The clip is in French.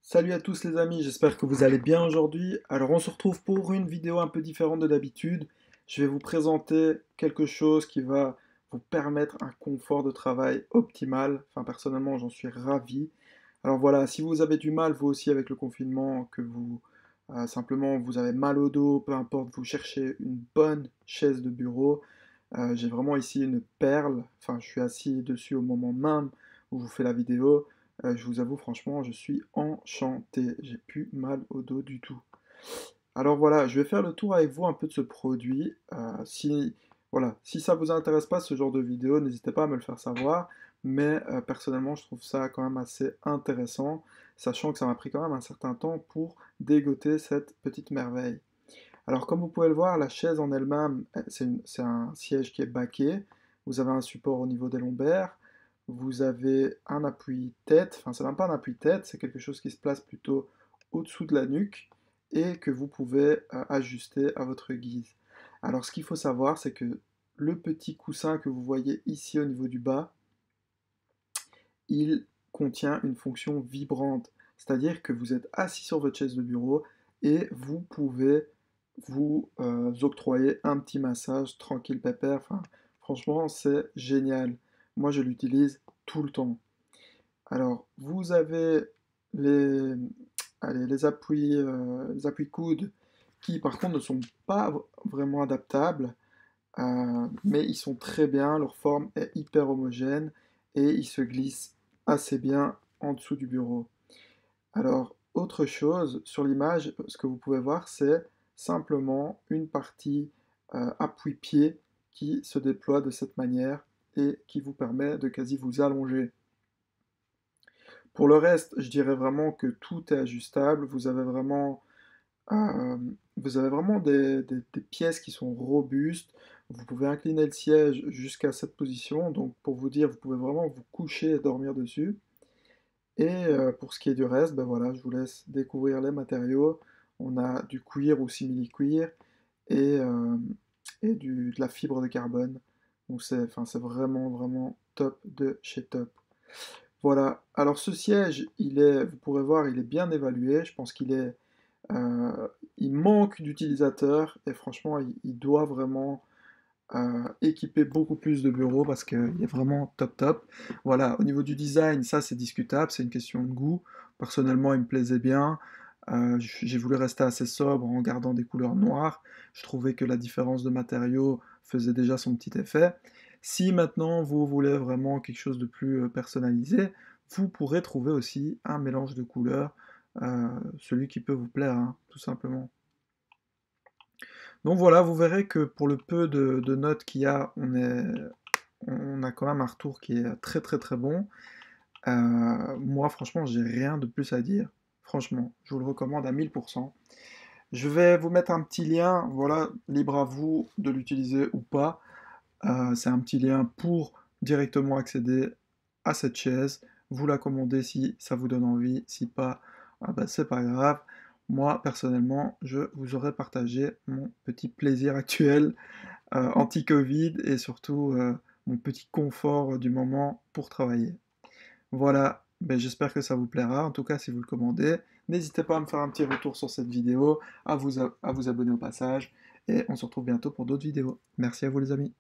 Salut à tous les amis, j'espère que vous allez bien aujourd'hui. Alors on se retrouve pour une vidéo un peu différente de d'habitude. Je vais vous présenter quelque chose qui va vous permettre un confort de travail optimal. Enfin personnellement j'en suis ravi. Alors voilà, si vous avez du mal vous aussi avec le confinement, que vous simplement vous avez mal au dos, peu importe, vous cherchez une bonne chaise de bureau. J'ai vraiment ici une perle. Enfin je suis assis dessus au moment même où je vous fais la vidéo. Je vous avoue franchement, je suis enchanté. J'ai plus mal au dos du tout. Alors voilà, je vais faire le tour avec vous un peu de ce produit. Voilà, si ça vous intéresse pas ce genre de vidéo, n'hésitez pas à me le faire savoir. Mais personnellement, je trouve ça quand même assez intéressant, sachant que ça m'a pris quand même un certain temps pour dégoter cette petite merveille. Alors comme vous pouvez le voir, la chaise en elle-même, c'est un siège qui est baquet. Vous avez un support au niveau des lombaires. Vous avez un appui-tête, enfin c'est même pas un appui-tête, c'est quelque chose qui se place plutôt au-dessous de la nuque et que vous pouvez ajuster à votre guise. Alors ce qu'il faut savoir, c'est que le petit coussin que vous voyez ici au niveau du bas, il contient une fonction vibrante. C'est-à-dire que vous êtes assis sur votre chaise de bureau et vous pouvez vous octroyer un petit massage tranquille pépère. Enfin, franchement, c'est génial. Moi, je l'utilise tout le temps. Alors, vous avez les, les appuis coudes qui, par contre, ne sont pas vraiment adaptables, mais ils sont très bien. Leur forme est hyper homogène et ils se glissent assez bien en dessous du bureau. Alors, autre chose, sur l'image, ce que vous pouvez voir, c'est simplement une partie appui-pied qui se déploie de cette manière et qui vous permet de quasi vous allonger. Pour le reste, je dirais vraiment que tout est ajustable. Euh, vous avez vraiment des pièces qui sont robustes. Vous pouvez incliner le siège jusqu'à cette position. Donc, pour vous dire, vous pouvez vraiment vous coucher et dormir dessus. Et pour ce qui est du reste, ben voilà, je vous laisse découvrir les matériaux. On a du cuir ou simili-cuir et, de la fibre de carbone. Donc c'est vraiment, vraiment top de chez top. Voilà. Alors ce siège, vous pourrez voir, il est bien évalué. Je pense il manque d'utilisateurs et franchement, il doit vraiment équiper beaucoup plus de bureaux parce qu'il est vraiment top top. Voilà, au niveau du design, ça c'est discutable, c'est une question de goût. Personnellement, il me plaisait bien. J'ai voulu rester assez sobre en gardant des couleurs noires. Je trouvais que la différence de matériaux faisait déjà son petit effet. Si maintenant vous voulez vraiment quelque chose de plus personnalisé, vous pourrez trouver aussi un mélange de couleurs, celui qui peut vous plaire, hein, tout simplement. Donc voilà, vous verrez que pour le peu de notes qu'il y a, on a quand même un retour qui est très très très bon. Moi, franchement, j'ai rien de plus à dire. Franchement, je vous le recommande à 1000%. Je vais vous mettre un petit lien, voilà, libre à vous de l'utiliser ou pas. C'est un petit lien pour directement accéder à cette chaise. Vous la commandez si ça vous donne envie, si pas, ah bah, c'est pas grave. Moi, personnellement, je vous aurais partagé mon petit plaisir actuel anti-Covid et surtout mon petit confort du moment pour travailler. Voilà, ben, j'espère que ça vous plaira. En tout cas, si vous le commandez, n'hésitez pas à me faire un petit retour sur cette vidéo, à vous abonner au passage, et on se retrouve bientôt pour d'autres vidéos. Merci à vous les amis.